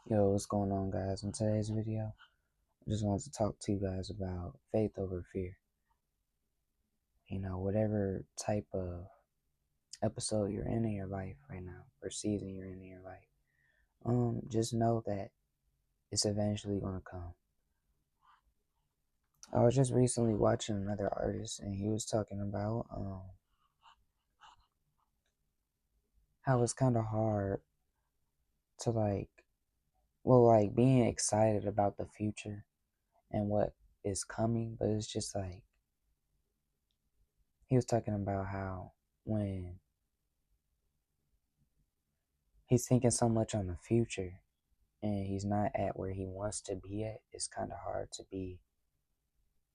Yo, what's going on, guys? In today's video, I just wanted to talk to you guys about faith over fear. Whatever type of episode you're in your life right now, or season you're in your life, just know that it's eventually gonna come. I was just recently watching another artist, and he was talking about how it's kind of hard to being excited about the future and what is coming, but it's just like he was talking about how when he's thinking so much on the future and he's not at where he wants to be at, it's kind of hard to be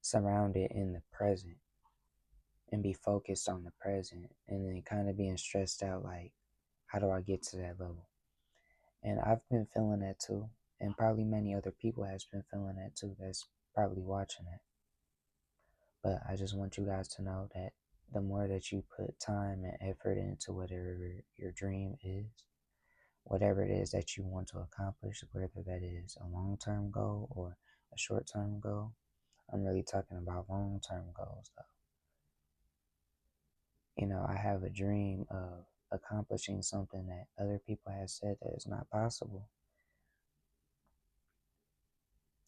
surrounded in the present and be focused on the present, and then kind of being stressed out like, how do I get to that level? And I've been feeling that too, and probably many other people has been feeling that too that's probably watching it. But I just want you guys to know that the more that you put time and effort into whatever your dream is, whatever it is that you want to accomplish, whether that is a long-term goal or a short-term goal. I'm really talking about long-term goals, though. I have a dream of accomplishing something that other people have said that is not possible.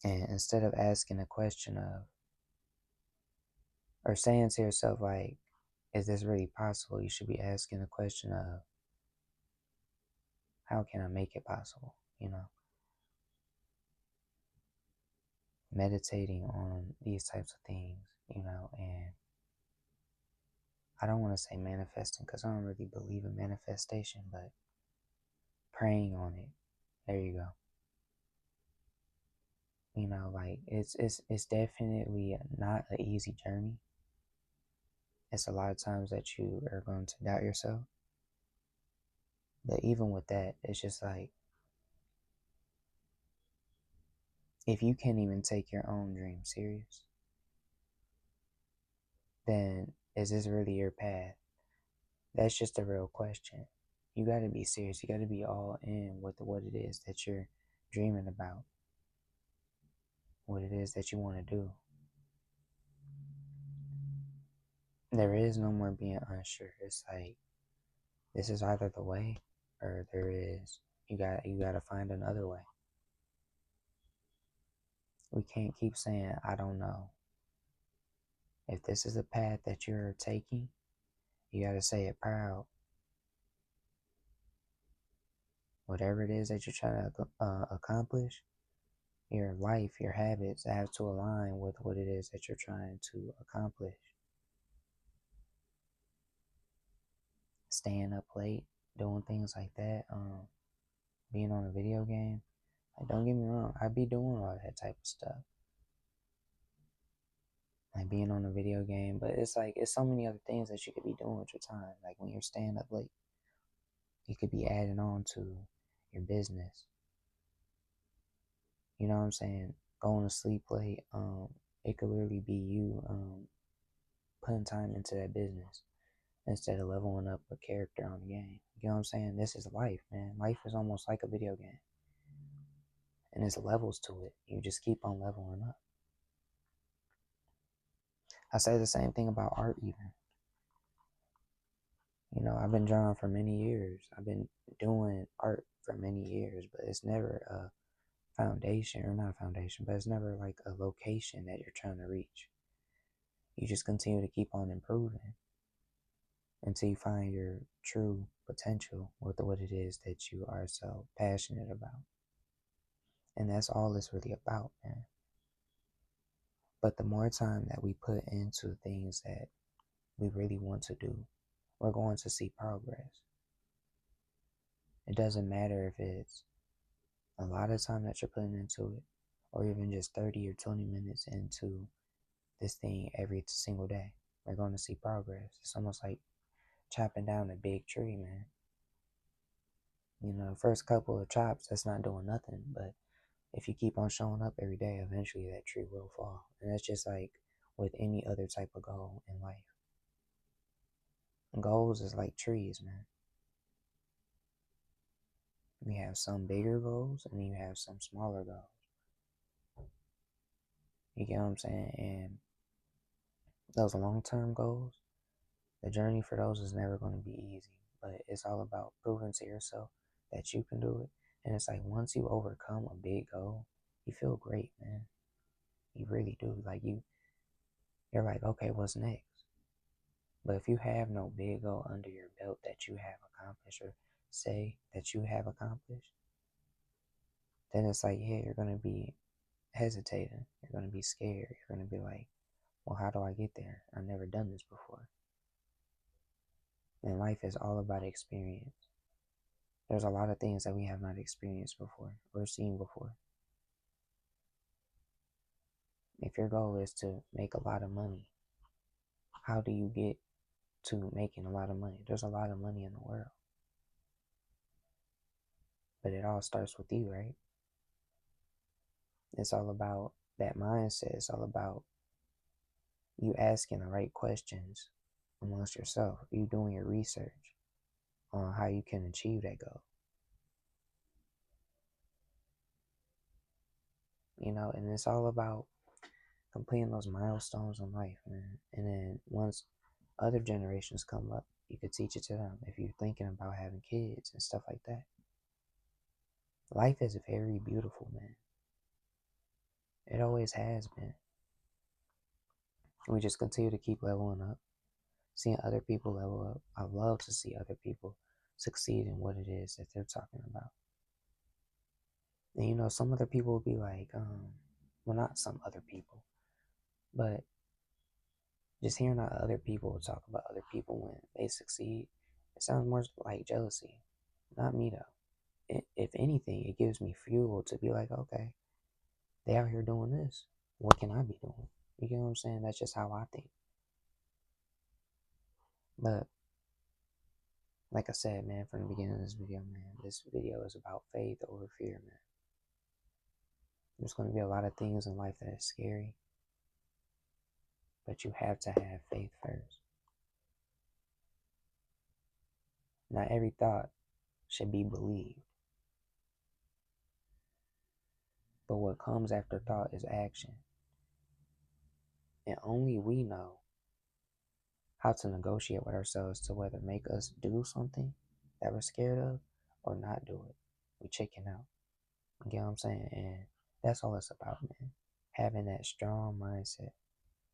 And instead of asking a question of, or saying to yourself, like, is this really possible? You should be asking the question of, how can I make it possible? Meditating on these types of things, and I don't want to say manifesting because I don't really believe in manifestation, but praying on it. There you go. It's definitely not an easy journey. It's a lot of times that you are going to doubt yourself. But even with that, it's just like, if you can't even take your own dream serious, then is this really your path? That's just a real question. You got to be serious. You got to be all in with what it is that you're dreaming about, what it is that you want to do. There is no more being unsure. It's like, this is either the way, or you gotta find another way. We can't keep saying, I don't know. If this is the path that you're taking, you gotta say it proud. Whatever it is that you're trying to accomplish, your life, your habits have to align with what it is that you're trying to accomplish. Staying up late, doing things like that, being on a video game. Like, don't get me wrong, I be doing all that type of stuff. Like being on a video game, but it's so many other things that you could be doing with your time. Like when you're staying up late, you could be adding on to your business. You know what I'm saying? Going to sleep late, it could literally be you putting time into that business instead of leveling up a character on the game. You know what I'm saying? This is life, man. Life is almost like a video game. And there's levels to it. You just keep on leveling up. I say the same thing about art even. I've been drawing for many years. I've been doing art for many years, but it's never a foundation, or not a foundation, but it's never like a location that you're trying to reach. You just continue to keep on improving until you find your true potential with what it is that you are so passionate about. And that's all it's really about, man. But the more time that we put into things that we really want to do, we're going to see progress. It doesn't matter if it's a lot of time that you're putting into it, or even just 30 or 20 minutes into this thing every single day. We're going to see progress. It's almost like chopping down a big tree, man. First couple of chops, that's not doing nothing, but if you keep on showing up every day, eventually that tree will fall. And that's just like with any other type of goal in life. Goals is like trees, man. You have some bigger goals and you have some smaller goals. You get what I'm saying? And those long term goals, the journey for those is never going to be easy, but it's all about proving to yourself that you can do it. And it's like once you overcome a big goal, you feel great, man. You really do. Like you're like, okay, what's next? But if you have no big goal under your belt that you have accomplished or say that you have accomplished, then it's like, yeah, you're gonna be hesitating. You're gonna be scared. You're gonna be like, well, how do I get there? I've never done this before. And life is all about experience. There's a lot of things that we have not experienced before or seen before. If your goal is to make a lot of money, how do you get to making a lot of money? There's a lot of money in the world, but it all starts with you, right? It's all about that mindset. It's all about you asking the right questions amongst yourself, you doing your research on how you can achieve that goal. And it's all about completing those milestones in life, man. And then once other generations come up, you could teach it to them if you're thinking about having kids and stuff like that. Life is very beautiful, man. It always has been. We just continue to keep leveling up, seeing other people level up. I love to see other people succeed in what it is that they're talking about. And some other people will be like, well, not some other people, but just hearing how other people talk about other people when they succeed, it sounds more like jealousy. Not me though. If anything, it gives me fuel to be like, okay, they out here doing this. What can I be doing? You get what I'm saying? That's just how I think. But like I said, man, from the beginning of this video is about faith over fear, man. There's going to be a lot of things in life that is scary, but you have to have faith first. Not every thought should be believed, but what comes after thought is action. And only we know how to negotiate with ourselves to whether make us do something that we're scared of or not do it. We chicken out. You get what I'm saying? And that's all it's about, man. Having that strong mindset,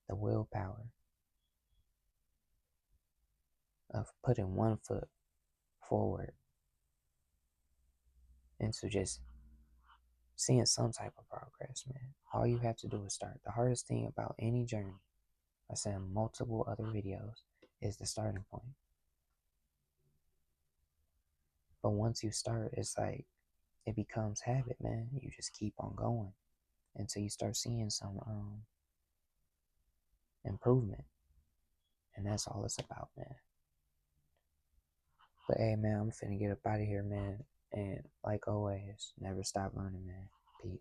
the willpower of putting one foot forward into just seeing some type of progress, man. All you have to do is start. The hardest thing about any journey, I said in multiple other videos, is the starting point. But once you start, it's like it becomes habit, man. You just keep on going until you start seeing some improvement. And that's all it's about, man. But hey, man, I'm finna get up out of here, man. And like always, never stop learning, man. Peace.